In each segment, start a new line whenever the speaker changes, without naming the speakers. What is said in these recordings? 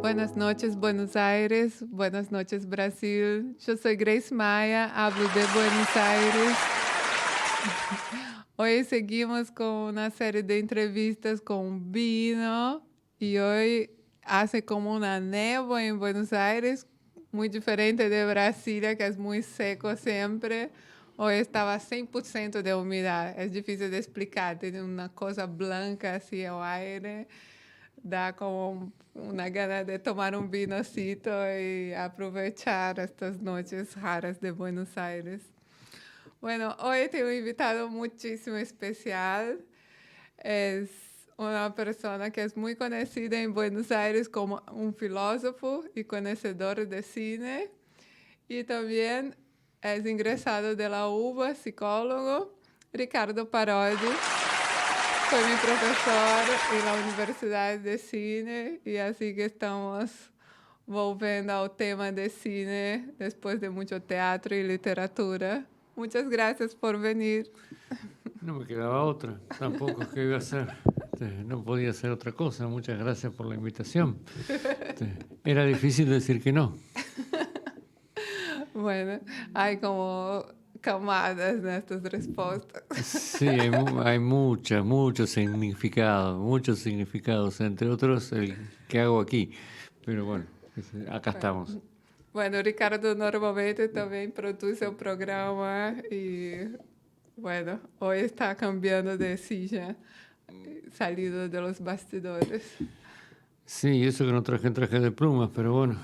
Buenas noches, Buenos Aires. Buenas noches, Brasil. Yo soy Grace Maya, hablo de Buenos Aires. Hoy seguimos con una serie de entrevistas con vino y hoy hace como una néboa en Buenos Aires, muy diferente de Brasilia, que es muy seco siempre. Hoy estaba 100% de humedad. Es difícil de explicar, tiene una cosa blanca así al aire. Dá como una gana de tomar un vinocito y aprovechar estas noches raras de Buenos Aires. Bueno, hoy tengo un invitado muchísimo especial. Es una persona que es muy conocida en Buenos Aires como un filósofo y conocedor de cine. Y también es ingresado de la UBA, psicólogo, Ricardo Parodi. Foi meu professor na Universidade de Cine e assim que estamos volvendo ao tema de cine depois de muito teatro e literatura. Muchas gracias por venir.
No me quedaba otra, tampoco es que iba a hacer, no podía hacer otra cosa. Muchas gracias por la invitación. Era difícil decir que no.
Bueno, hay como camadas nestas respostas.
Sí, hay muchos significados, entre otros el que hago aquí. Pero bueno, acá estamos.
Bueno, Ricardo normalmente também produz seu programa e, bueno, hoje está cambiando de silla, salido de los bastidores.
Sí, eso que no traje traje de plumas, pero bueno,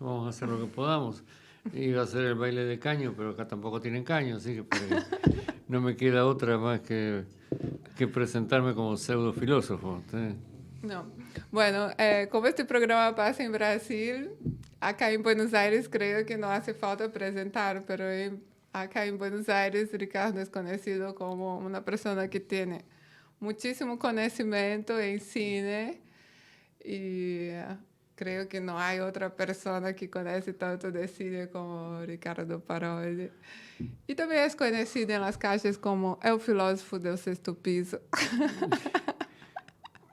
vamos a hacer lo que podamos. Iba a hacer el baile de caño, pero acá tampoco tienen caño, así que no me queda otra más que presentarme como pseudo filósofo.
Não. Bueno, como este programa pasa en Brasil, acá en Buenos Aires creo que no hace falta presentar, pero acá en Buenos Aires Ricardo es conocido como una persona que tiene muchísimo conocimiento en cine y creo que no hay otra persona que conoce tanto de cine como Ricardo Parodi. Y también es conocido en las calles como el filósofo del sexto piso.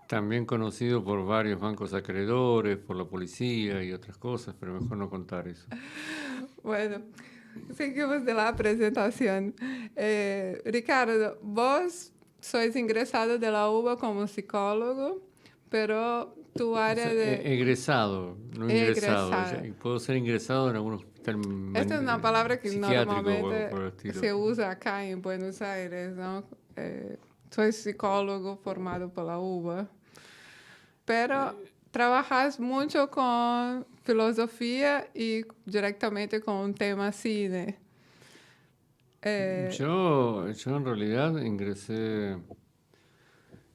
También conocido por varios bancos acreedores, por la policía y otras cosas, pero mejor no contar eso.
Bueno, seguimos de la presentación. Ricardo, vos sois ingresado de la UBA como psicólogo, pero tu
O
área
sea,
de
egresado, no ingresado.
egresado.
Puedo ser ingresado en algún hospital
Esta es una palabra que
psiquiátrico o
normalmente
por el estilo.
se usa acá en Buenos Aires, ¿no? Soy psicólogo formado por la UBA, pero trabajas mucho con filosofía y directamente con un tema cine.
Yo en realidad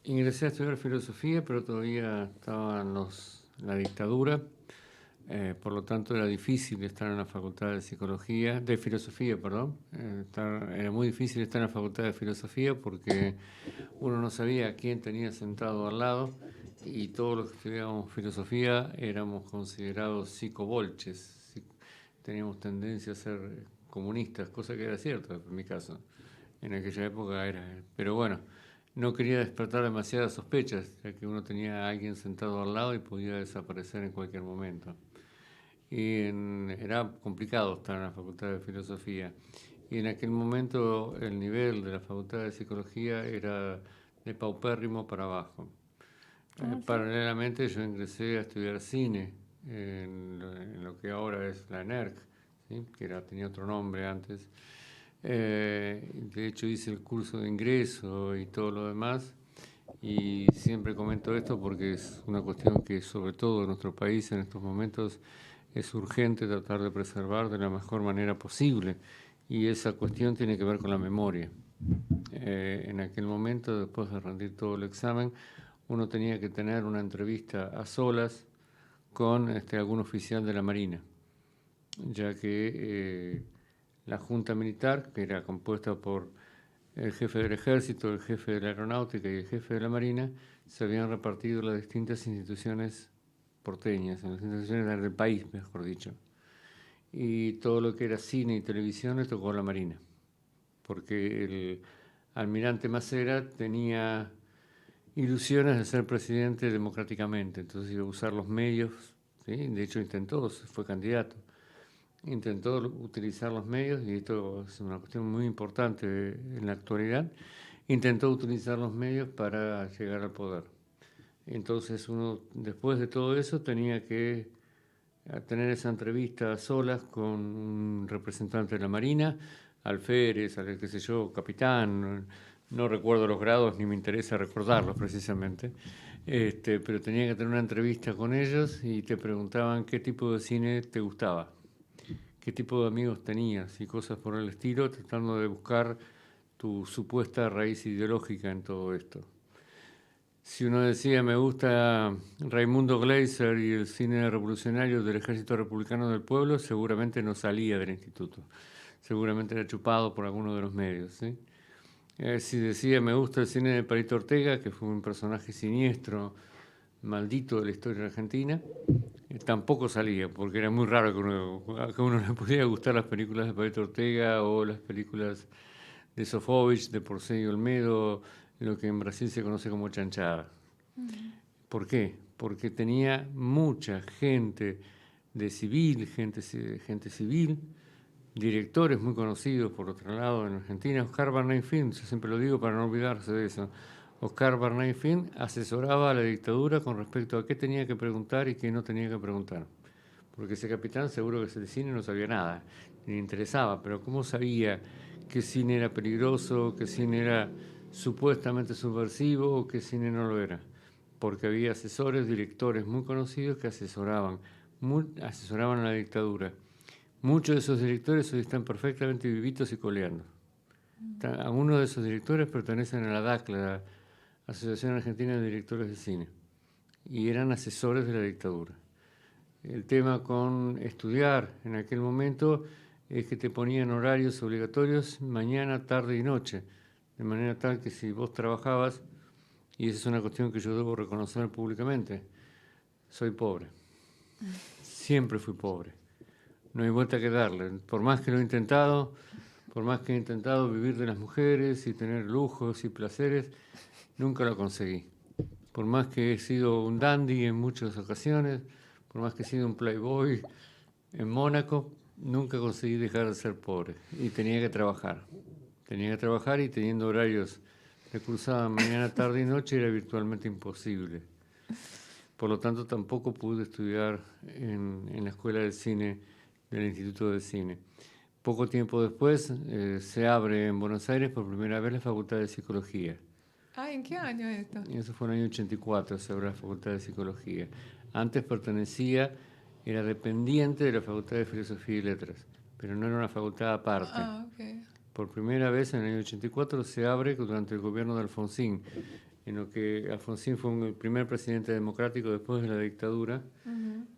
ingresé a estudiar filosofía, pero todavía estaba en la dictadura. Por lo tanto, era difícil estar en la facultad de psicología, de filosofía, perdón. Era muy difícil estar en la facultad de filosofía porque uno no sabía a quién tenía sentado al lado y todos los que estudiábamos filosofía éramos considerados psicobolches. Teníamos tendencia a ser comunistas, cosa que era cierta en mi caso. En aquella época era. Pero bueno, no quería despertar demasiadas sospechas, ya que uno tenía a alguien sentado al lado y podía desaparecer en cualquier momento. Era complicado estar en la Facultad de Filosofía. Y en aquel momento el nivel de la Facultad de Psicología era de paupérrimo para abajo. Paralelamente yo ingresé a estudiar cine en lo que ahora es la NERC, ¿sí? Tenía otro nombre antes. De hecho hice el curso de ingreso y todo lo demás. Y siempre comento esto porque es una cuestión que sobre todo en nuestro país en estos momentos es urgente tratar de preservar de la mejor manera posible. Y esa cuestión tiene que ver con la memoria. En aquel momento, después de rendir todo el examen, uno tenía que tener una entrevista a solas con algún oficial de la Marina, ya que la Junta Militar, que era compuesta por el jefe del Ejército, el jefe de la Aeronáutica y el jefe de la Marina, se habían repartido en las distintas instituciones porteñas, en las instituciones del país, mejor dicho. Y todo lo que era cine y televisión le tocó a la Marina, porque el almirante Macera tenía ilusiones de ser presidente democráticamente, entonces iba a usar los medios ¿sí? De hecho, fue candidato. Intentó utilizar los medios, y esto es una cuestión muy importante en la actualidad, intentó utilizar los medios para llegar al poder. Entonces uno, después de todo eso, tenía que tener esa entrevista a solas con un representante de la Marina, alférez, qué sé yo, capitán, no recuerdo los grados ni me interesa recordarlos precisamente, pero tenía que tener una entrevista con ellos y te preguntaban qué tipo de cine te gustaba, qué tipo de amigos tenías y cosas por el estilo, tratando de buscar tu supuesta raíz ideológica en todo esto. Si uno decía me gusta Raimundo Gleiser y el cine revolucionario del Ejército Republicano del Pueblo, seguramente no salía del instituto, seguramente era chupado por alguno de los medios, ¿sí? Si decía me gusta el cine de Palito Ortega, que fue un personaje siniestro, maldito de la historia argentina, tampoco salía, porque era muy raro que uno le pudiera gustar las películas de Palito Ortega o las películas de Sofovich, de Porcel Olmedo, lo que en Brasil se conoce como chanchada. ¿Por qué? Porque tenía mucha gente de civil, gente civil, directores muy conocidos por otro lado en Argentina. Oscar Bernay Film, yo siempre lo digo para no olvidarse de eso. Oscar Bernay Film asesoraba a la dictadura con respecto a qué tenía que preguntar y qué no tenía que preguntar. Porque ese capitán seguro que ese cine no sabía nada, ni le interesaba, pero ¿cómo sabía qué cine era peligroso, qué cine era supuestamente subversivo o qué cine no lo era? Porque había asesores, directores muy conocidos que asesoraban a la dictadura. Muchos de esos directores hoy están perfectamente vivitos y coleando. Algunos de esos directores pertenecen a la DAC, la Asociación Argentina de Directores de Cine, y eran asesores de la dictadura. El tema con estudiar en aquel momento es que te ponían horarios obligatorios mañana, tarde y noche, de manera tal que si vos trabajabas, y esa es una cuestión que yo debo reconocer públicamente, soy pobre, siempre fui pobre, no hay vuelta que darle, por más que lo he intentado, por más que he intentado vivir de las mujeres y tener lujos y placeres, nunca lo conseguí. Por más que he sido un dandy en muchas ocasiones, por más que he sido un playboy en Mónaco, nunca conseguí dejar de ser pobre y tenía que trabajar. Tenía que trabajar y teniendo horarios de cruzada mañana, tarde y noche era virtualmente imposible. Por lo tanto, tampoco pude estudiar en la Escuela de Cine del Instituto de Cine. Poco tiempo después se abre en Buenos Aires por primera vez la Facultad de Psicología.
Ah, ¿en qué año es esto?
Eso fue en el año 84, se abrió la Facultad de Psicología. Antes era dependiente de la Facultad de Filosofía y Letras, pero no era una facultad aparte.
Ah, ok.
Por primera vez en el año 84 se abre durante el gobierno de Alfonsín, en lo que Alfonsín fue el primer presidente democrático después de la dictadura,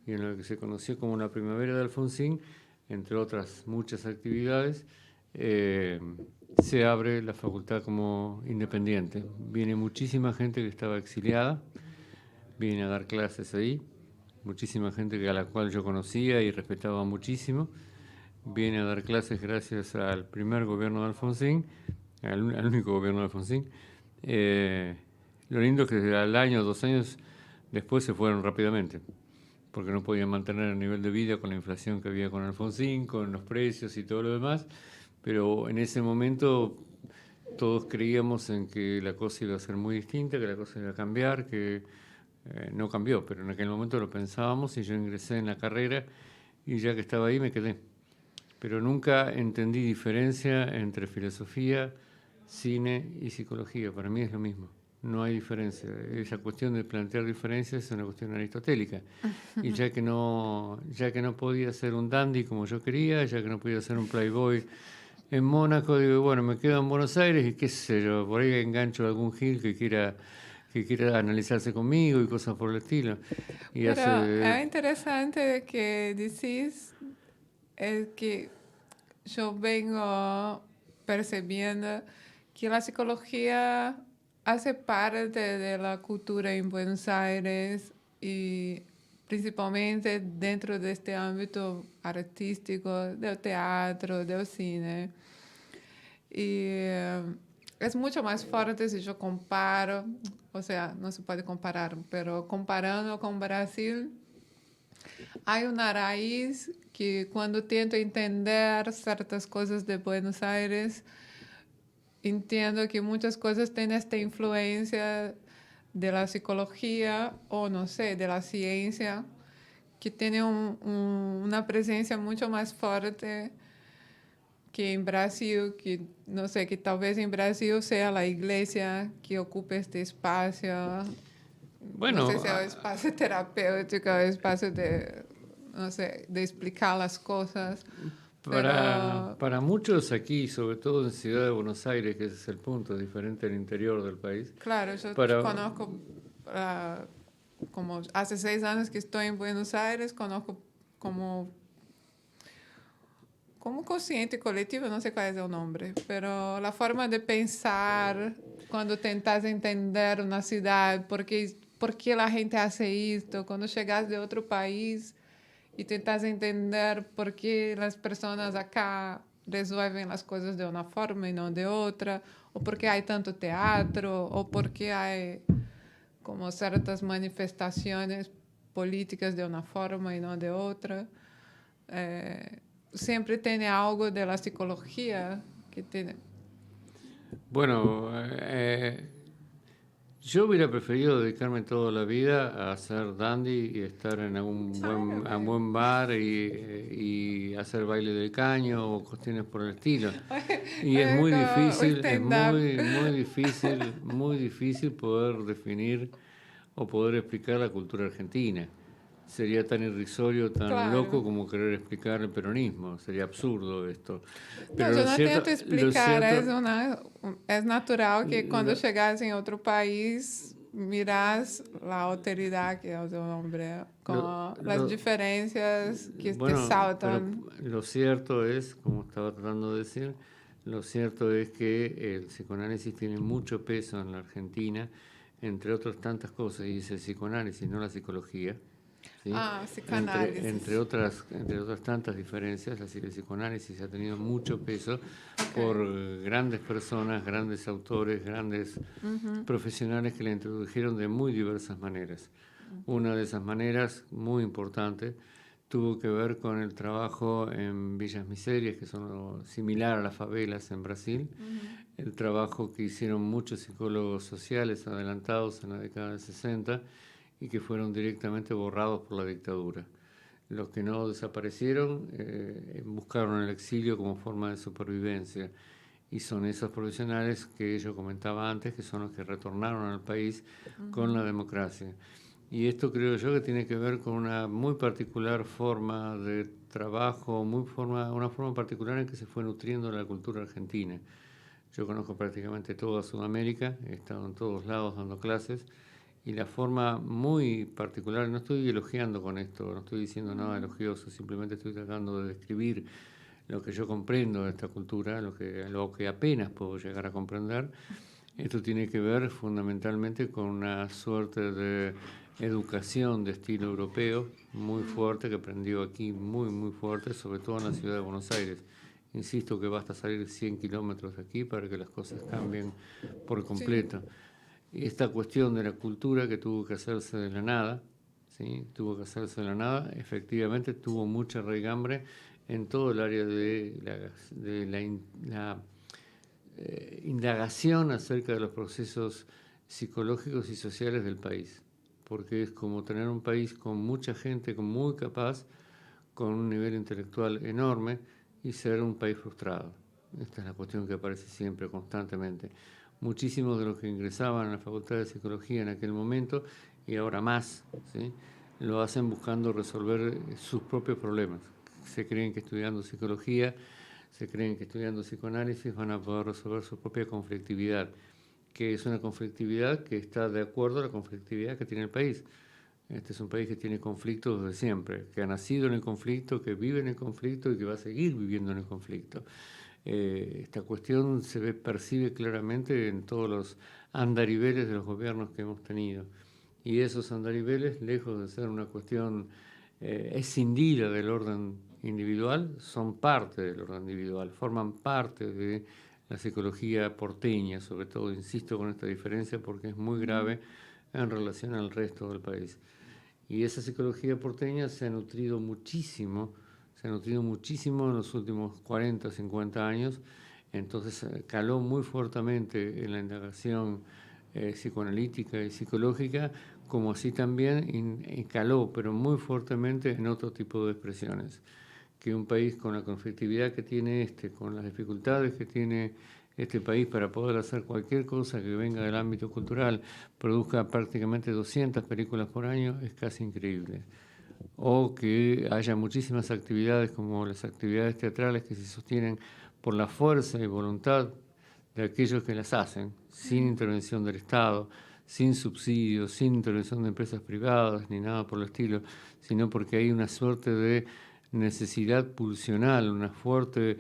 y en lo que se conoció como la Primavera de Alfonsín, entre otras muchas actividades, se abre la facultad como independiente. Viene muchísima gente que estaba exiliada, viene a dar clases ahí, muchísima gente a la cual yo conocía y respetaba muchísimo, viene a dar clases gracias al primer gobierno de Alfonsín, al único gobierno de Alfonsín. Lo lindo es que al año, 2 años después se fueron rápidamente, porque no podían mantener el nivel de vida con la inflación que había con Alfonsín, con los precios y todo lo demás, pero en ese momento todos creíamos en que la cosa iba a ser muy distinta, que la cosa iba a cambiar, que no cambió, pero en aquel momento lo pensábamos y yo ingresé en la carrera y ya que estaba ahí me quedé. Pero nunca entendí diferencia entre filosofía, cine y psicología. Para mí es lo mismo. No hay diferencia. Esa cuestión de plantear diferencias es una cuestión aristotélica. Y ya que no podía ser un dandy como yo quería, ya que no podía ser un playboy en Mónaco, digo, bueno, me quedo en Buenos Aires y qué sé yo, por ahí engancho a algún gil que quiera analizarse conmigo y cosas por el estilo. Y
Pero
hace...
es interesante que decís que yo vengo percibiendo que la psicología hace parte de la cultura en Buenos Aires y principalmente dentro de este ámbito artístico del teatro, del cine. Y es mucho más fuerte si yo comparo, o sea, no se puede comparar, pero comparando con Brasil, hay una raíz que cuando intento entender ciertas cosas de Buenos Aires, entiendo que muchas cosas tienen esta influencia de la psicología o no sé, de la ciencia, que tiene una presencia mucho más fuerte que en Brasil, que no sé, que tal vez en Brasil sea la iglesia que ocupe este espacio. No sé
Bueno,
si es un espacio terapéutico, un espacio de, no sé, de explicar las cosas, pero
para muchos aquí, sobre todo en Ciudad de Buenos Aires, que ese es el punto, diferente al interior del país,
claro, yo
para,
conozco, como hace 6 años que estoy en Buenos Aires, conozco como, como consciente colectivo, no sé cuál es el nombre, pero la forma de pensar cuando tentas entender una ciudad, por qué la gente hace esto, cuando llegas de otro país y tentas entender por qué las personas acá resuelven las cosas de una forma y no de otra, o por qué hay tanto teatro, o por qué hay como ciertas manifestaciones políticas de una forma y no de otra. Eh, Siempre tiene algo de la psicología que tiene.
bueno, yo hubiera preferido dedicarme toda la vida a hacer dandy y estar en a un buen bar y hacer baile del caño o cuestiones por el estilo. Y es muy
Como
difícil, es
stand-up.
muy difícil poder definir o poder explicar la cultura argentina. Sería tan irrisorio, tan loco
Claro.
como querer explicar el peronismo. Sería absurdo esto.
No,
Pero
yo no tento
lo
explicar,
cierto,
es natural que cuando
lo-
llegas en otro país miras la autoridad que es el hombre,
lo-
con las
lo-
diferencias que te
Bueno, pero
saltan.
lo cierto es, como estaba tratando de decir, lo cierto es que el psicoanálisis tiene mucho peso en la Argentina, entre otras tantas cosas, y es el psicoanálisis, no la psicología. ¿Sí?
Ah, psicanálisis.
Entre otras tantas diferencias, el psicoanálisis ha tenido mucho peso por
Ok.
grandes personas, grandes autores, grandes profesionales que la introdujeron de muy diversas maneras. Una de esas maneras, muy importante, tuvo que ver con el trabajo en villas miserias, que son similar a las favelas en Brasil, el trabajo que hicieron muchos psicólogos sociales adelantados en la década del 60 y que fueron directamente borrados por la dictadura. Los que no desaparecieron buscaron el exilio como forma de supervivencia y son esos profesionales que yo comentaba antes, que son los que retornaron al país con la democracia. Y esto creo yo que tiene que ver con una muy particular forma de trabajo, una forma particular en que se fue nutriendo la cultura argentina. Yo conozco prácticamente toda Sudamérica, he estado en todos lados dando clases y la forma muy particular, no estoy elogiando con esto, no estoy diciendo nada elogioso, simplemente estoy tratando de describir lo que yo comprendo de esta cultura, lo que apenas puedo llegar a comprender. Esto tiene que ver fundamentalmente con una suerte de educación de estilo europeo muy fuerte que aprendió aquí, muy fuerte, sobre todo en la ciudad de Buenos Aires. Insisto que basta salir 100 kilómetros de aquí para que las cosas cambien por
Sí.
completo. Y esta cuestión de la cultura que tuvo que hacerse de la nada, ¿sí? Tuvo que hacerse de la nada, efectivamente tuvo mucha raigambre en todo el área de la indagación acerca de los procesos psicológicos y sociales del país, porque es como tener un país con mucha gente muy capaz, con un nivel intelectual enorme y ser un país frustrado. Esta es la cuestión que aparece siempre, constantemente. Muchísimos de los que ingresaban a la Facultad de Psicología en aquel momento, y ahora más, ¿sí? Lo hacen buscando resolver sus propios problemas. Se creen que estudiando psicología, se creen que estudiando psicoanálisis van a poder resolver su propia conflictividad, que es una conflictividad que está de acuerdo a la conflictividad que tiene el país. Este es un país que tiene conflictos desde siempre, que ha nacido en el conflicto, que vive en el conflicto y que va a seguir viviendo en el conflicto. Esta cuestión percibe claramente en todos los andariveles de los gobiernos que hemos tenido. Y esos andariveles, lejos de ser una cuestión escindida del orden individual, son parte del orden individual, forman parte de la psicología porteña, sobre todo, insisto con esta diferencia porque es muy grave en relación al resto del país. Y esa psicología porteña se ha nutrido muchísimo en los últimos 40, 50 años. Entonces caló muy fuertemente en la indagación psicoanalítica y psicológica, como así también caló, pero muy fuertemente en otro tipo de expresiones. Que un país con la conflictividad que tiene con las dificultades que tiene este país para poder hacer cualquier cosa que venga del ámbito cultural, produzca prácticamente 200 películas por año, es casi increíble. O que haya muchísimas actividades como las actividades teatrales que se sostienen por la fuerza y voluntad de aquellos que las hacen, sin intervención del Estado, sin subsidios, sin intervención de empresas privadas, ni nada por el estilo, sino porque hay una suerte de necesidad pulsional, una fuerte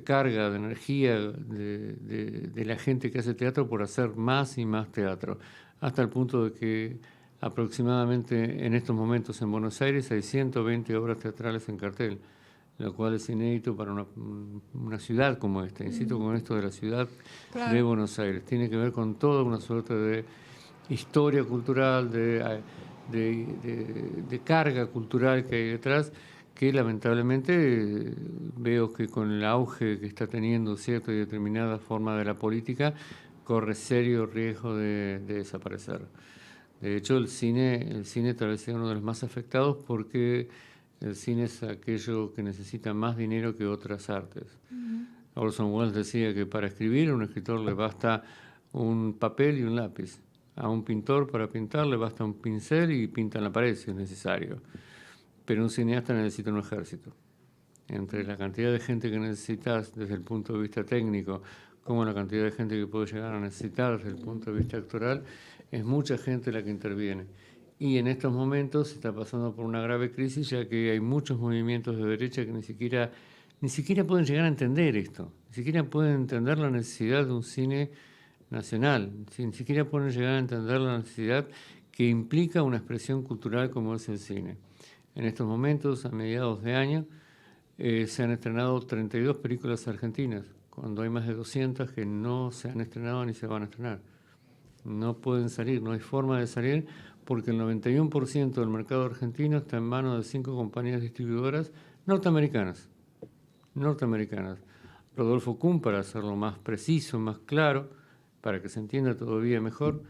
carga de energía de la gente que hace teatro por hacer más y más teatro, hasta el punto de que aproximadamente en estos momentos en Buenos Aires hay 120 obras teatrales en cartel, lo cual es inédito para una ciudad como esta. Insisto con esto de la ciudad de Buenos Aires. Tiene que ver con toda una suerte de historia cultural, de carga cultural que hay detrás, que lamentablemente veo que con el auge que está teniendo cierta y determinada forma de la política, corre serio riesgo de desaparecer. De hecho, el cine tal vez sea uno de los más afectados porque el cine es aquello que necesita más dinero que otras artes. Orson Welles decía que para escribir a un escritor le basta un papel y un lápiz. A un pintor para pintar le basta un pincel y pinta en la pared si es necesario. Pero un cineasta necesita un ejército. Entre la cantidad de gente que necesitas desde el punto de vista técnico, como la cantidad de gente que puede llegar a necesitar desde el punto de vista actoral, es mucha gente la que interviene. Y en estos momentos se está pasando por una grave crisis, ya que hay muchos movimientos de derecha que ni siquiera pueden llegar a entender esto, ni siquiera pueden entender la necesidad de un cine nacional, ni siquiera pueden llegar a entender la necesidad que implica una expresión cultural como es el cine. En estos momentos, a mediados de año, se han estrenado 32 películas argentinas, cuando hay más de 200 que no se han estrenado ni se van a estrenar. No pueden salir, no hay forma de salir, porque el 91% del mercado argentino está en manos de 5 compañías distribuidoras norteamericanas. Rodolfo Kuhn, para hacerlo más preciso, más claro, para que se entienda todavía mejor,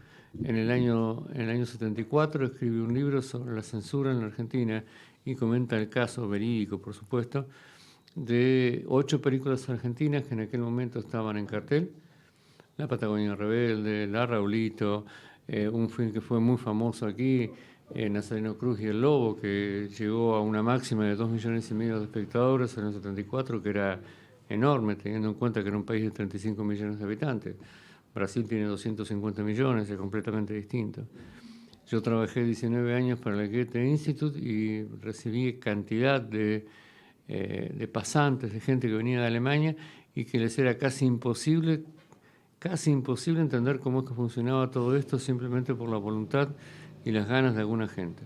en el año 74 escribió un libro sobre la censura en la Argentina y comenta el caso verídico, por supuesto, de 8 películas argentinas que en aquel momento estaban en cartel: La Patagonia Rebelde, La Raulito, un film que fue muy famoso aquí, Nazareno Cruz y el Lobo, que llegó a una máxima de 2,5 millones de espectadores en el 74, que era enorme, teniendo en cuenta que era un país de 35 millones de habitantes. Brasil tiene 250 millones, es completamente distinto. Yo trabajé 19 años para el Goethe Institute y recibí cantidad de pasantes, de gente que venía de Alemania y que les era casi imposible entender cómo es que funcionaba todo esto simplemente por la voluntad y las ganas de alguna gente.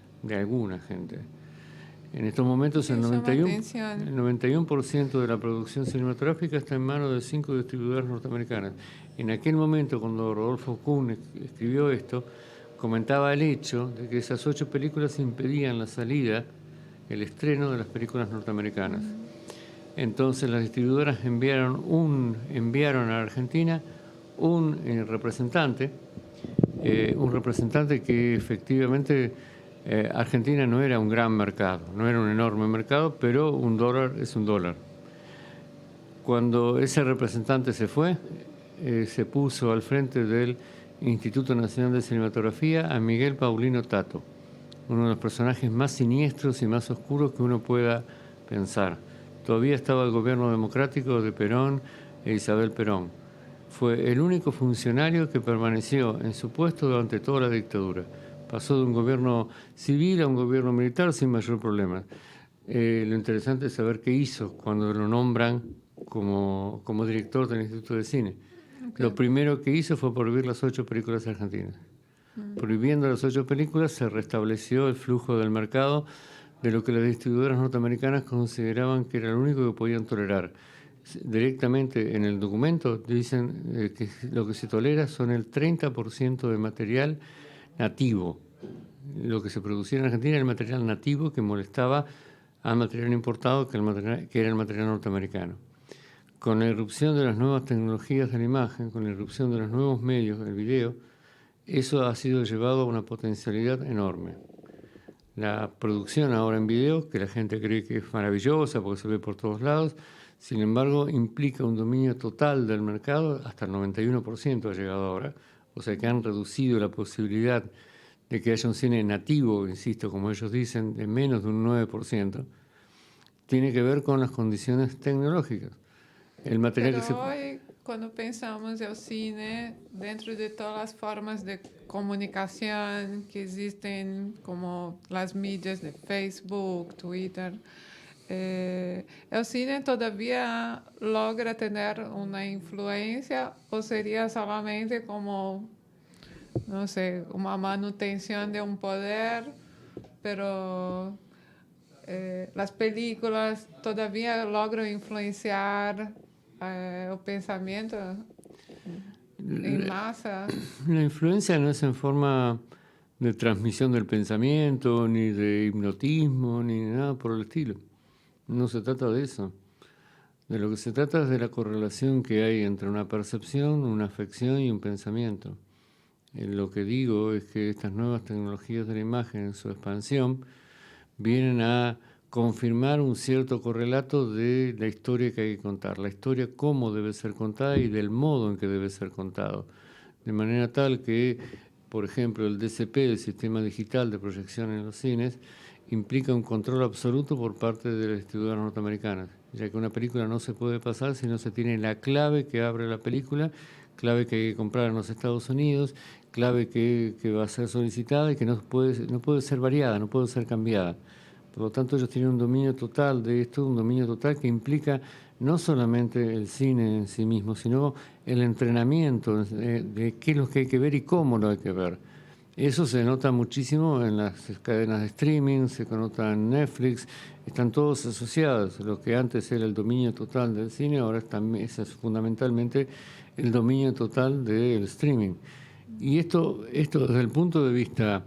En estos momentos el 91% de la producción cinematográfica está en manos de 5 distribuidoras norteamericanas. En aquel momento, cuando Rodolfo Kuhn escribió esto, comentaba el hecho de que esas 8 películas impedían la salida, el estreno de las películas norteamericanas. Entonces las distribuidoras enviaron a Argentina un representante que efectivamente Argentina no era un gran mercado, no era un enorme mercado, pero $1 es $1. Cuando ese representante se fue, se puso al frente del Instituto Nacional de Cinematografía a Miguel Paulino Tato, uno de los personajes más siniestros y más oscuros que uno pueda pensar. Todavía estaba el gobierno democrático de Perón e Isabel Perón. Fue el único funcionario que permaneció en su puesto durante toda la dictadura. Pasó de un gobierno civil a un gobierno militar sin mayor problema. Lo interesante es saber qué hizo cuando lo nombran como director del Instituto de Cine. Okay. Lo primero que hizo fue prohibir las 8 películas argentinas. Prohibiendo las 8 películas se restableció el flujo del mercado de lo que las distribuidoras norteamericanas consideraban que era lo único que podían tolerar. Directamente en el documento dicen que lo que se tolera son el 30% de material nativo, Lo que se producía en Argentina era el material nativo que molestaba al material importado, que era el material norteamericano. Con la irrupción de las nuevas tecnologías de la imagen, con la irrupción de los nuevos medios, el video, eso ha sido llevado a una potencialidad enorme. La producción ahora en video, que la gente cree que es maravillosa porque se ve por todos lados, sin embargo, implica un dominio total del mercado, hasta el 91% ha llegado ahora, o sea que han reducido la posibilidad de que haya un cine nativo, insisto, como ellos dicen, de menos de un 9%, tiene que ver con las condiciones tecnológicas. El material que se...
Pero hoy, cuando pensamos en el cine, dentro de todas las formas de comunicación que existen, como las medias de Facebook, Twitter, ¿el cine todavía logra tener una influencia o sería solamente como, no sé, una manutención de un poder, pero las películas todavía logran influenciar el pensamiento en masa?
La influencia no es en forma de transmisión del pensamiento, ni de hipnotismo, ni nada por el estilo. No se trata de eso. De lo que se trata es de la correlación que hay entre una percepción, una afección y un pensamiento. Lo que digo es que estas nuevas tecnologías de la imagen en su expansión vienen a confirmar un cierto correlato de la historia que hay que contar, la historia cómo debe ser contada y del modo en que debe ser contado. De manera tal que, por ejemplo, el DCP, el sistema digital de proyección en los cines, implica un control absoluto por parte de las distribuidoras norteamericanas, ya que una película no se puede pasar si no se tiene la clave que abre la película, clave que hay que comprar en los Estados Unidos, clave que va a ser solicitada y que no puede ser variada, no puede ser cambiada. Por lo tanto, ellos tienen un dominio total de esto, un dominio total que implica no solamente el cine en sí mismo, sino el entrenamiento de qué es lo que hay que ver y cómo lo hay que ver. Eso se nota muchísimo en las cadenas de streaming, se nota en Netflix, están todos asociados. Lo que antes era el dominio total del cine, ahora es fundamentalmente el dominio total del streaming. Y esto desde el punto de vista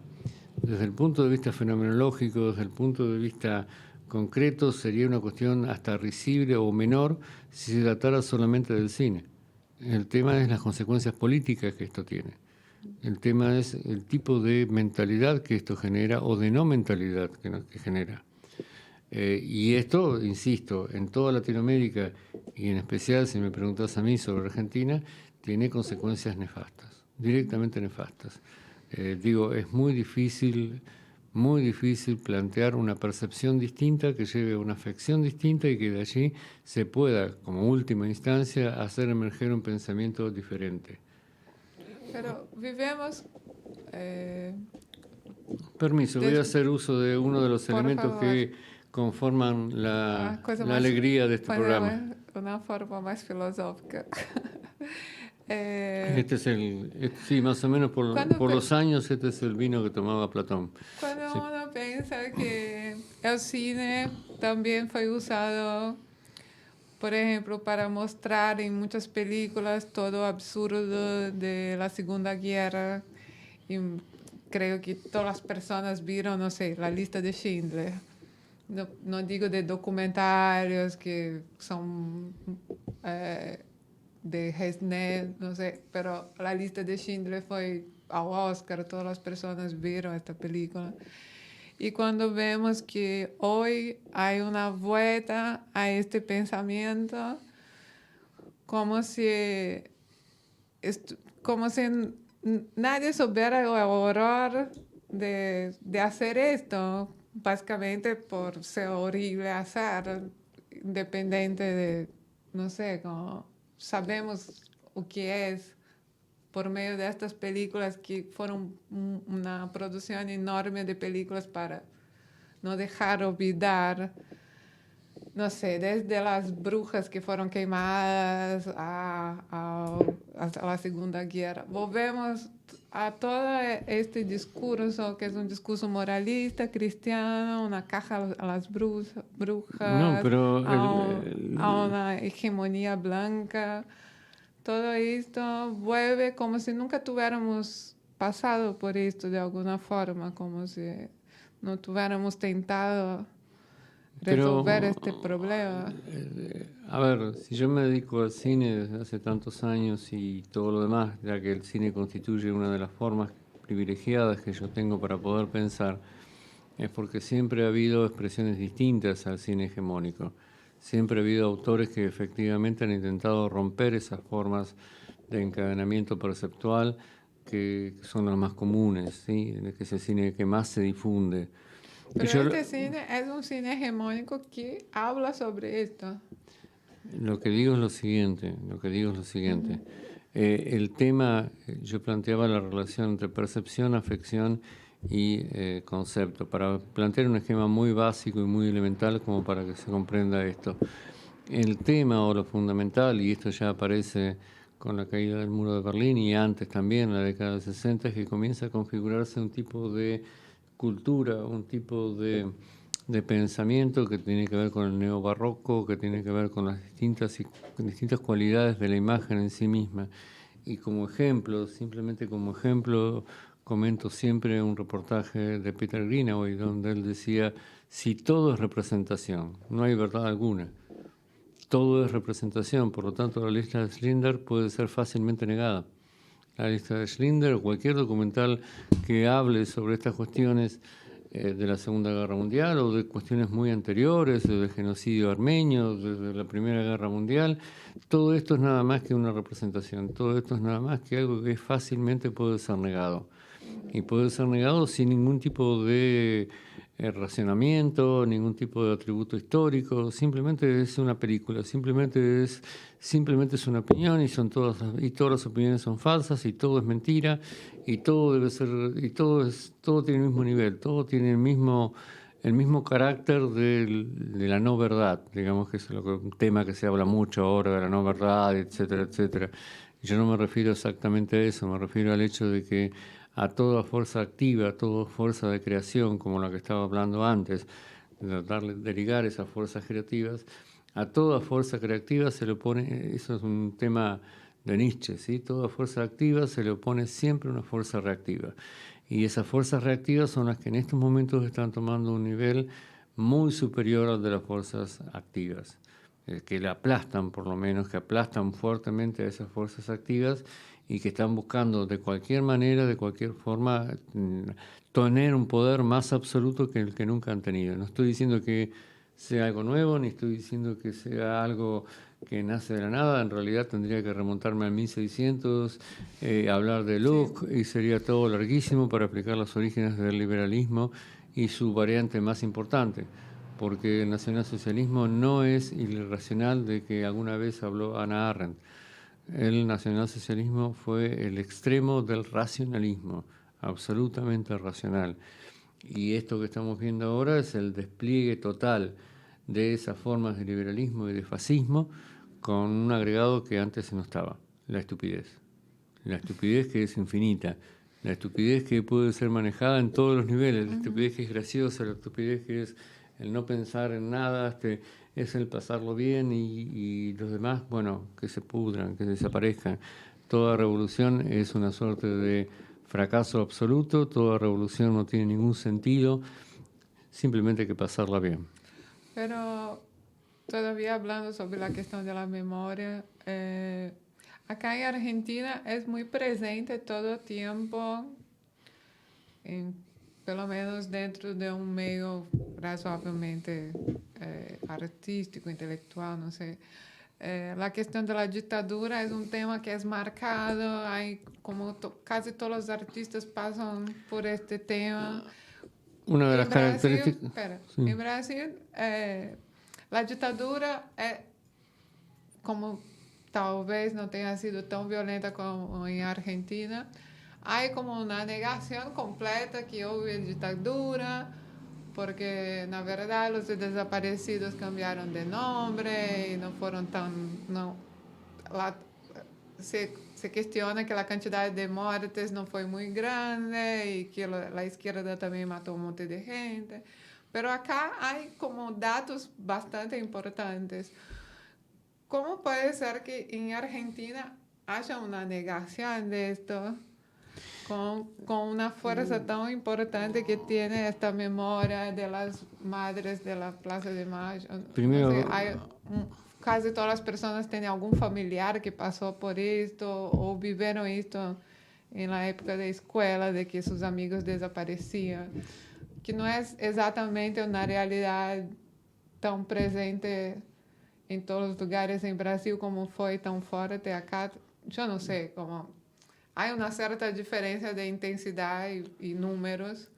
fenomenológico, desde el punto de vista concreto, sería una cuestión hasta risible o menor si se tratara solamente del cine. El tema es las consecuencias políticas que esto tiene. El tema es el tipo de mentalidad que esto genera o de no mentalidad que genera. Y esto, insisto, en toda Latinoamérica y en especial, si me preguntas a mí sobre Argentina, tiene consecuencias nefastas, directamente nefastas. Digo, es muy difícil plantear una percepción distinta que lleve a una afección distinta y que de allí se pueda, como última instancia, hacer emerger un pensamiento diferente.
Pero vivemos...
Permiso, voy a hacer uso de uno de los
por
elementos
favor,
que conforman la
coisa mais,
alegría de este programa.
Una forma más filosófica.
Este es sí, más o menos por los años, este es el vino que tomaba Platón.
Cuando
Sí.
uno piensa que el cine también fue usado, por ejemplo, para mostrar en muchas películas todo absurdo de la Segunda Guerra, y creo que todas las personas vieron, no sé, la lista de Schindler. No, no digo de documentarios que son de Resnet, no sé, pero la lista de Schindler fue al Oscar, todas las personas vieron esta película. Y cuando vemos que hoy hay una vuelta a este pensamiento, como si, como si nadie supiera el horror de hacer esto, básicamente por ser horrible hacer, independiente de, no sé, como sabemos o que es por medio de estas películas que fueron una producción enorme de películas para no dejar olvidar, no sé, desde las brujas que fueron quemadas a la Segunda Guerra. Volvemos a todo este discurso, que es un discurso moralista, cristiano, una caja a las brujas,
No, pero
a una hegemonía blanca. Todo esto vuelve como si nunca tuviéramos pasado por esto de alguna forma, como si no tuviéramos tentado resolver
Pero,
este problema.
a ver, si yo me dedico al cine desde hace tantos años y todo lo demás, ya que el cine constituye una de las formas privilegiadas que yo tengo para poder pensar, es porque siempre ha habido expresiones distintas al cine hegemónico. Siempre ha habido autores que efectivamente han intentado romper esas formas de encadenamiento perceptual que son las más comunes, ¿sí? Que es el cine que más se difunde. Y
Pero
yo
este cine es un cine hegemónico que habla sobre esto.
lo que digo es lo siguiente, el tema, yo planteaba la relación entre percepción, afección y concepto, para plantear un esquema muy básico y muy elemental como para que se comprenda esto. El tema o lo fundamental, y esto ya aparece con la caída del muro de Berlín y antes también, en la década del 60, es que comienza a configurarse un tipo de cultura, un tipo de pensamiento que tiene que ver con el neobarroco, que tiene que ver con las distintas cualidades de la imagen en sí misma. Y como ejemplo, simplemente como ejemplo, comento siempre un reportaje de Peter Greenaway donde él decía, si todo es representación, no hay verdad alguna. Todo es representación, por lo tanto la lista de Schindler puede ser fácilmente negada. La lista de Schindler o cualquier documental que hable sobre estas cuestiones de la Segunda Guerra Mundial o de cuestiones muy anteriores, del genocidio armenio, desde la Primera Guerra Mundial, todo esto es nada más que una representación, todo esto es nada más que algo que fácilmente puede ser negado. Y puede ser negado sin ningún tipo de racionamiento, ningún tipo de atributo histórico, simplemente es una película, simplemente es una opinión y todas las opiniones son falsas y todo es mentira y todo debe ser todo tiene el mismo nivel, todo tiene el mismo carácter de la no verdad, digamos que es un tema que se habla mucho ahora de la no verdad, etcétera, etcétera. Yo no me refiero exactamente a eso, me refiero al hecho de que a toda fuerza activa, a toda fuerza de creación, como la que estaba hablando antes, de tratar de ligar esas fuerzas creativas, a toda fuerza creativa se le opone, eso es un tema de Nietzsche, ¿sí? Toda fuerza activa se le opone siempre una fuerza reactiva. Y esas fuerzas reactivas son las que en estos momentos están tomando un nivel muy superior al de las fuerzas activas, que le aplastan por lo menos, que aplastan fuertemente a esas fuerzas activas y que están buscando de cualquier manera, de cualquier forma, tener un poder más absoluto que el que nunca han tenido. No estoy diciendo que sea algo nuevo, ni estoy diciendo que sea algo que nace de la nada, en realidad tendría que remontarme al 1600, hablar de Locke, y sería todo larguísimo para explicar los orígenes del liberalismo y su variante más importante, porque el nacionalsocialismo no es irracional de que alguna vez habló Hannah Arendt. El nacionalsocialismo fue el extremo del racionalismo, absolutamente racional. Y esto que estamos viendo ahora es el despliegue total de esas formas de liberalismo y de fascismo con un agregado que antes no estaba, la estupidez. La estupidez que es infinita, la estupidez que puede ser manejada en todos los niveles, la estupidez que es graciosa, la estupidez que es el no pensar en nada, es el pasarlo bien y los demás, bueno, que se pudran, que desaparezcan. Toda revolución es una suerte de fracaso absoluto, toda revolución no tiene ningún sentido, simplemente hay que pasarla bien.
Pero todavía hablando sobre la cuestión de la memoria, acá en Argentina es muy presente todo el tiempo, en, pelo menos dentro de un medio razoablemente artístico, intelectual, no sé. La cuestión de la dictadura es un tema que es marcado, hay como casi todos los artistas pasan por este tema.
Una de las
En Brasil,
características...
espera,
Sí.
en Brasil, la dictadura es como tal vez no tenha sido tão violenta como em Argentina. Hay como una negación completa que houve ditadura, porque na verdade los desaparecidos cambiaron de nombre y no fueron tan... No, la, se questiona que a quantidade de mortes não foi muito grande e que a esquerda também matou um monte de gente. Pero acá hay como datos bastante importantes. ¿Cómo puede ser que en Argentina haya una negación de esto? con una fuerza tan importante que tiene esta memoria de las madres de la Plaza de Mayo.
Primero,
No sé, casi todas las personas tienen algún familiar que pasó por esto o vivieron esto en la época de escuela, de que sus amigos desaparecían, que no es exactamente una realidad tan presente en todos los lugares en Brasil como fue tan fuerte acá. Yo no sé, como hay una cierta diferencia de intensidad y números.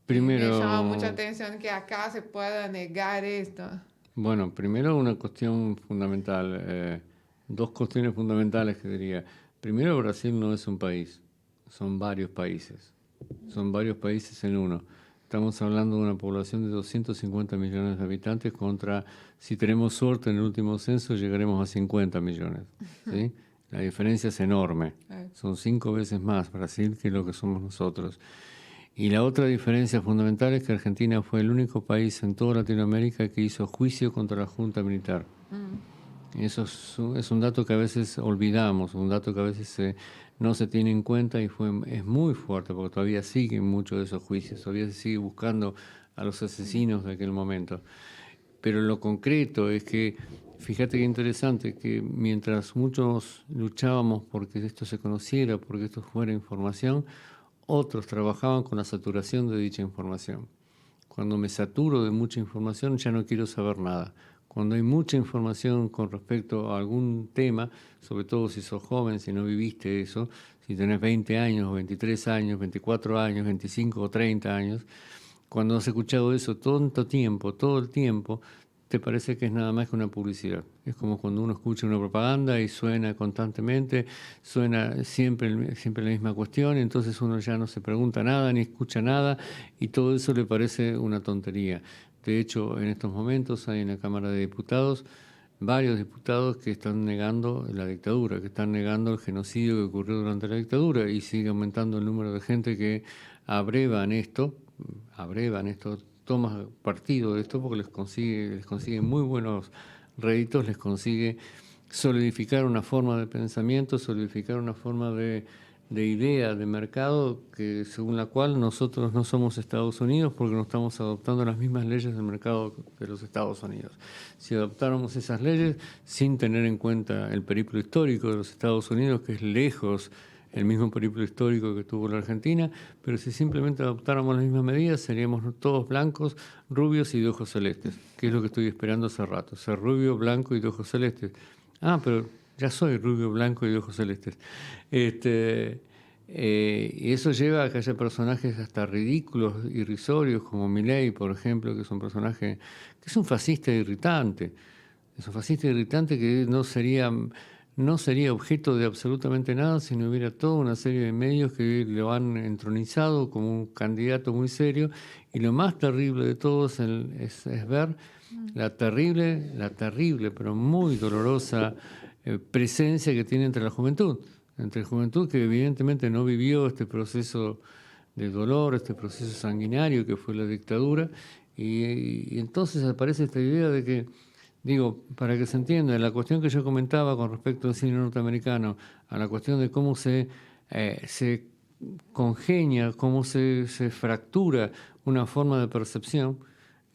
Y me llama mucha
primero,
atención que acá se pueda negar esto.
bueno, primero una cuestión fundamental, dos cuestiones fundamentales que diría. Primero, Brasil no es un país, son varios países. Son varios países en uno. Estamos hablando de una población de 250 millones de habitantes contra, si tenemos suerte en el último censo, llegaremos a 50 millones. ¿Sí? La diferencia es enorme. Son 5 veces más Brasil que lo que somos nosotros. Y la otra diferencia fundamental es que Argentina fue el único país en toda Latinoamérica que hizo juicio contra la Junta Militar. Eso es un dato que a veces olvidamos, un dato que a veces no se tiene en cuenta y es muy fuerte porque todavía siguen muchos de esos juicios, todavía se sigue buscando a los asesinos de aquel momento. Pero lo concreto es que, fíjate qué interesante, que mientras muchos luchábamos porque esto se conociera, porque esto fuera información, otros trabajaban con la saturación de dicha información. Cuando me saturo de mucha información ya no quiero saber nada. Cuando hay mucha información con respecto a algún tema, sobre todo si sos joven, si no viviste eso, si tenés 20 años, 23 años, 24 años, 25 o 30 años, cuando has escuchado eso tanto tiempo, todo el tiempo, te parece que es nada más que una publicidad. Es como cuando uno escucha una propaganda y suena constantemente, suena siempre la misma cuestión, entonces uno ya no se pregunta nada ni escucha nada y todo eso le parece una tontería. De hecho, en estos momentos hay en la Cámara de Diputados varios diputados que están negando la dictadura, que están negando el genocidio que ocurrió durante la dictadura y sigue aumentando el número de gente que abrevan esto, toma partido de esto porque les consigue muy buenos réditos, les consigue solidificar una forma de pensamiento, solidificar una forma de idea de mercado que según la cual nosotros no somos Estados Unidos porque no estamos adoptando las mismas leyes del mercado de los Estados Unidos. Si adoptáramos esas leyes sin tener en cuenta el periplo histórico de los Estados Unidos, que es lejos el mismo periplo histórico que tuvo la Argentina, pero si simplemente adoptáramos las mismas medidas, seríamos todos blancos, rubios y de ojos celestes, que es lo que estoy esperando hace rato, ser rubio, blanco y de ojos celestes. Ah, pero ya soy rubio, blanco y de ojos celestes. Y eso lleva a que haya personajes hasta ridículos, irrisorios, como Milei, por ejemplo, que es un personaje que es un fascista irritante. Es un fascista irritante que no sería objeto de absolutamente nada si no hubiera toda una serie de medios que lo han entronizado como un candidato muy serio. Y lo más terrible de todo es ver la terrible, pero muy dolorosa presencia que tiene entre la juventud. Entre la juventud que evidentemente no vivió este proceso de dolor, este proceso sanguinario que fue la dictadura. Y entonces aparece esta idea de que, digo, para que se entienda, la cuestión que yo comentaba con respecto al cine norteamericano, a la cuestión de cómo se congenia, cómo se fractura una forma de percepción,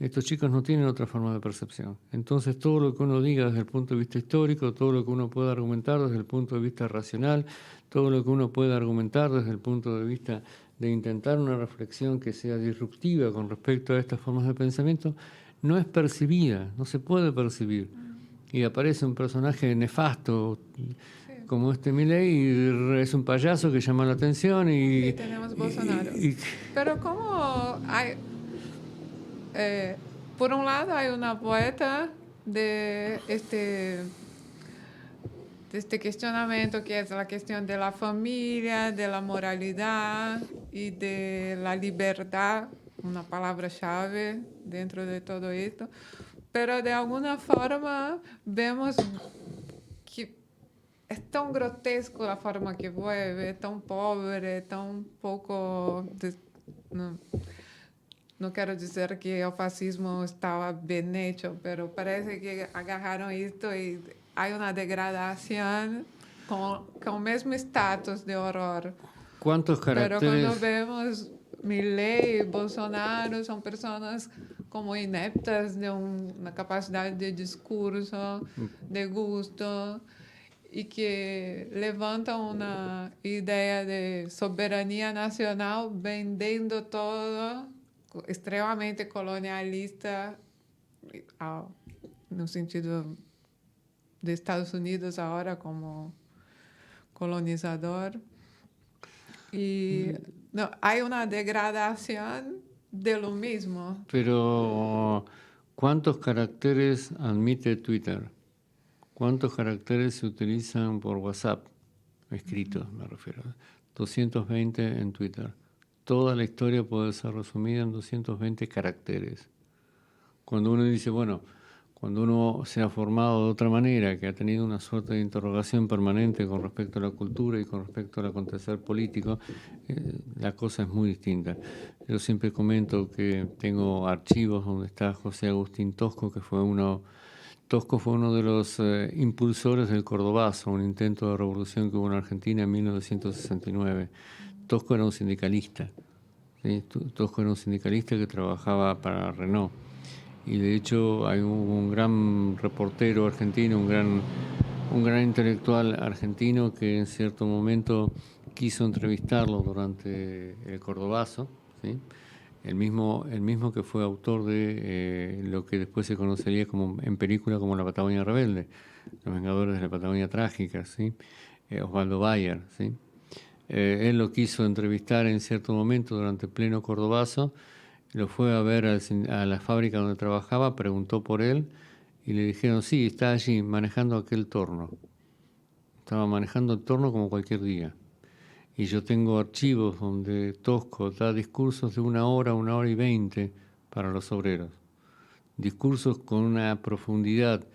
estos chicos no tienen otra forma de percepción. Entonces todo lo que uno diga desde el punto de vista histórico, todo lo que uno pueda argumentar desde el punto de vista racional, todo lo que uno pueda argumentar desde el punto de vista de intentar una reflexión que sea disruptiva con respecto a estas formas de pensamiento, no es percibida, no se puede percibir. Y aparece un personaje nefasto como este Milei y es un payaso que llama la atención
Sí, tenemos Bolsonaro. Pero como hay, por un lado hay una poeta de este cuestionamiento que es la cuestión de la familia, de la moralidad y de la libertad, una palabra clave dentro de todo esto. Pero de alguna forma vemos que es tan grotesco la forma que vuelve, tan pobre, tan poco... no, no quiero decir que el fascismo estaba bien hecho, pero parece que agarraron esto y hay una degradación con el mismo estatus de horror.
¿Cuántos
Pero
caracteres?
cuando vemos Milei y Bolsonaro, son personas como ineptas de una capacidad de discurso, de gusto, y que levantan una idea de soberanía nacional vendiendo todo, extremadamente colonialista, no sentido de Estados Unidos ahora como colonizador. Y no, hay una degradación de lo mismo.
Pero, ¿cuántos caracteres admite Twitter? ¿Cuántos caracteres se utilizan por WhatsApp? Escritos, me refiero. 220 en Twitter. Toda la historia puede ser resumida en 220 caracteres. Cuando uno dice, bueno, cuando uno se ha formado de otra manera, que ha tenido una suerte de interrogación permanente con respecto a la cultura y con respecto al acontecer político, la cosa es muy distinta. Yo siempre comento que tengo archivos donde está José Agustín Tosco, que Tosco fue uno de los impulsores del Cordobazo, un intento de revolución que hubo en Argentina en 1969. Tosco era un sindicalista, ¿sí? Tosco era un sindicalista que trabajaba para Renault. Y de hecho hay un gran reportero argentino, un gran intelectual argentino que en cierto momento quiso entrevistarlo durante el Cordobazo, ¿sí? El mismo que fue autor de lo que después se conocería como en película como La Patagonia Rebelde, Los Vengadores de la Patagonia Trágica, ¿sí? Osvaldo Bayer, ¿sí? Él lo quiso entrevistar en cierto momento durante pleno Cordobazo, lo fue a ver a la fábrica donde trabajaba, preguntó por él y le dijeron, sí, está allí manejando aquel torno. Estaba manejando el torno como cualquier día. Y yo tengo archivos donde Tosco da discursos de 1 hora y 20 para los obreros. Discursos con una profundidad,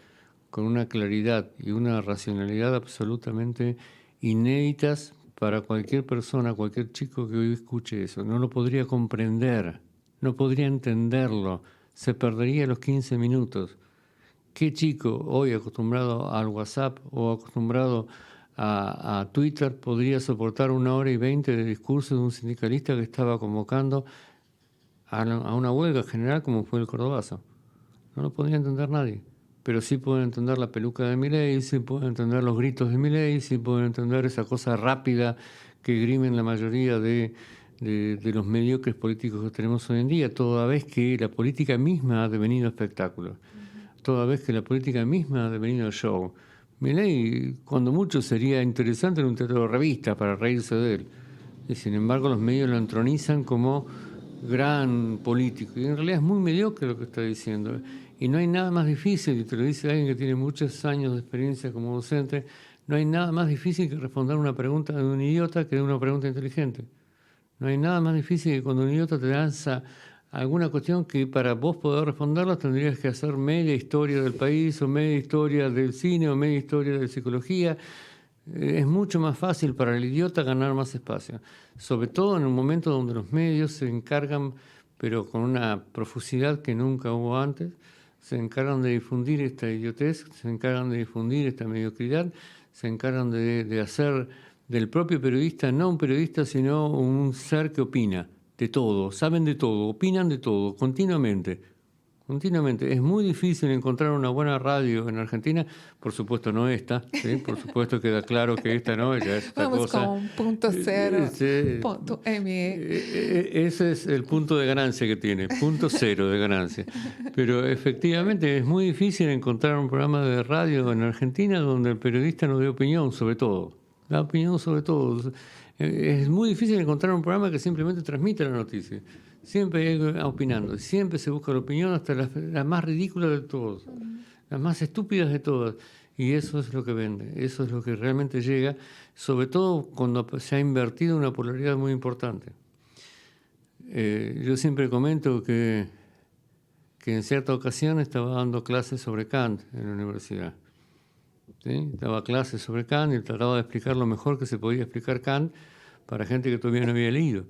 con una claridad y una racionalidad absolutamente inéditas para cualquier persona, cualquier chico que hoy escuche eso. No lo podría comprender, no podría entenderlo, se perdería los 15 minutos. ¿Qué chico hoy acostumbrado al WhatsApp o acostumbrado a Twitter podría soportar 1 hora y 20 de discurso de un sindicalista que estaba convocando a una huelga general como fue el Cordobazo? No lo podría entender nadie. Pero sí pueden entender la peluca de Milei, sí pueden entender los gritos de Milei, sí pueden entender esa cosa rápida que grimen la mayoría de los mediocres políticos que tenemos hoy en día, toda vez que la política misma ha devenido espectáculo, toda vez que la política misma ha devenido show. Milei, cuando mucho, sería interesante en un teatro de revista para reírse de él. Y sin embargo los medios lo entronizan como gran político. Y en realidad es muy mediocre lo que está diciendo. Y no hay nada más difícil, y te lo dice alguien que tiene muchos años de experiencia como docente, no hay nada más difícil que responder una pregunta de un idiota que de una pregunta inteligente. No hay nada más difícil que cuando un idiota te lanza alguna cuestión que para vos poder responderla tendrías que hacer media historia del país, o media historia del cine, o media historia de psicología. Es mucho más fácil para el idiota ganar más espacio, sobre todo en un momento donde los medios se encargan, pero con una profusidad que nunca hubo antes, se encargan de difundir esta idiotez, se encargan de difundir esta mediocridad, se encargan de hacer del propio periodista no un periodista, sino un ser que opina de todo, saben de todo, opinan de todo, continuamente. Continuamente. Es muy difícil encontrar una buena radio en Argentina. Por supuesto no esta, ¿sí? Por supuesto queda claro que esta no, ya es otra
Vamos
cosa.
con punto cero, punto ME.
Ese es el punto de ganancia que tiene, punto cero de ganancia. Pero efectivamente es muy difícil encontrar un programa de radio en Argentina donde el periodista no dé opinión sobre todo. Da opinión sobre todo. Es muy difícil encontrar un programa que simplemente transmite la noticia. Siempre hay opinando, siempre se busca la opinión hasta la más ridícula de todos, las más estúpidas de todas. Y eso es lo que vende, eso es lo que realmente llega, sobre todo cuando se ha invertido una polaridad muy importante. Yo siempre comento que en cierta ocasión estaba dando clases sobre Kant en la universidad. ¿Sí? Daba clases sobre Kant y trataba de explicar lo mejor que se podía explicar Kant para gente que todavía no había leído.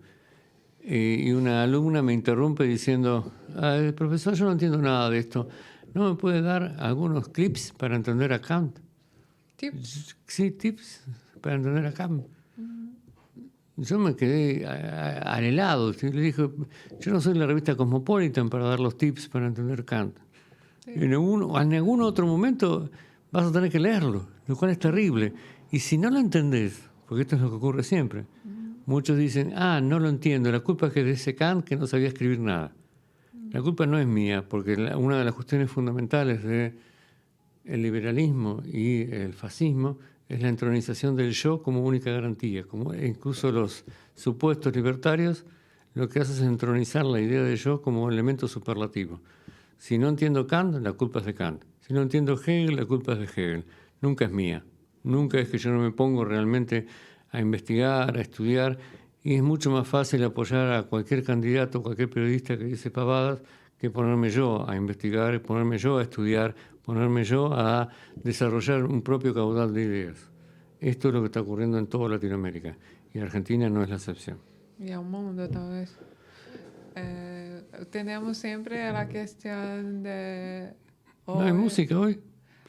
Y una alumna me interrumpe diciendo, profesor, yo no entiendo nada de esto. ¿No me puede dar algunos clips para entender a Kant?
Tips.
Sí, tips para entender a Kant. yo me quedé anhelado. Le dije, yo no soy la revista Cosmopolitan para dar los tips para entender Kant. Sí. En algún otro momento vas a tener que leerlo, lo cual es terrible. Y si no lo entendés, porque esto es lo que ocurre siempre, muchos dicen, no lo entiendo, la culpa es que de ese Kant que no sabía escribir nada. La culpa no es mía, porque una de las cuestiones fundamentales del liberalismo y el fascismo es la entronización del yo como única garantía. Como incluso los supuestos libertarios lo que hacen es entronizar la idea de yo como elemento superlativo. Si no entiendo Kant, la culpa es de Kant. Si no entiendo Hegel, la culpa es de Hegel. Nunca es mía. Nunca es que yo no me pongo realmente a investigar, a estudiar, y es mucho más fácil apoyar a cualquier candidato, cualquier periodista que dice pavadas, que ponerme yo a investigar, ponerme yo a estudiar, ponerme yo a desarrollar un propio caudal de ideas. Esto es lo que está ocurriendo en toda Latinoamérica, y Argentina no es la excepción.
Y al mundo, tal vez. Tenemos siempre la cuestión de...
¿No hay música hoy?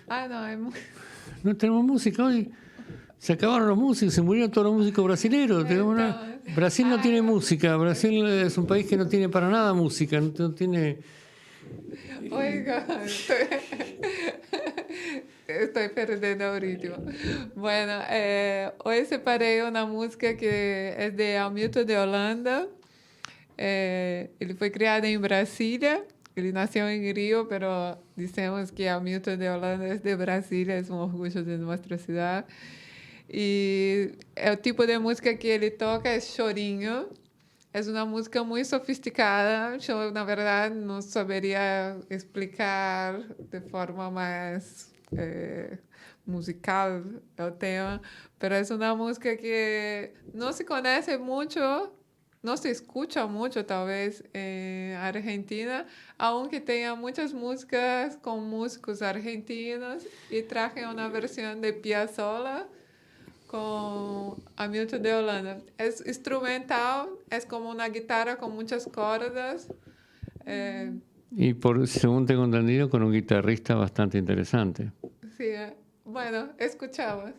No hay música.
No tenemos música hoy. Se acabaron los músicos, se murieron todos los músicos brasileños. Brasil no tiene música. Brasil es un país que no tiene para nada música. No tiene...
Oiga, estoy perdiendo el ritmo. Bueno, hoy separé una música que es de Hamilton de Holanda. Ele foi criado em Brasília. Ele nasceu em Rio, pero dizemos que Hamilton de Holanda é de Brasília, é um orgulho de nossa cidade. E o tipo de música que ele toca é chorinho. É uma música muito sofisticada. Eu, na verdade, não saberia explicar de forma mais musical o tema, mas é uma música que não se conhece muito. No se escucha mucho, tal vez, en Argentina, aunque tenga muchas músicas con músicos argentinos, y traje una versión de Piazzolla con Hamilton de Holanda. Es instrumental, es como una guitarra con muchas cuerdas.
Y según tengo entendido, con un guitarrista bastante interesante.
Sí, bueno, escuchamos.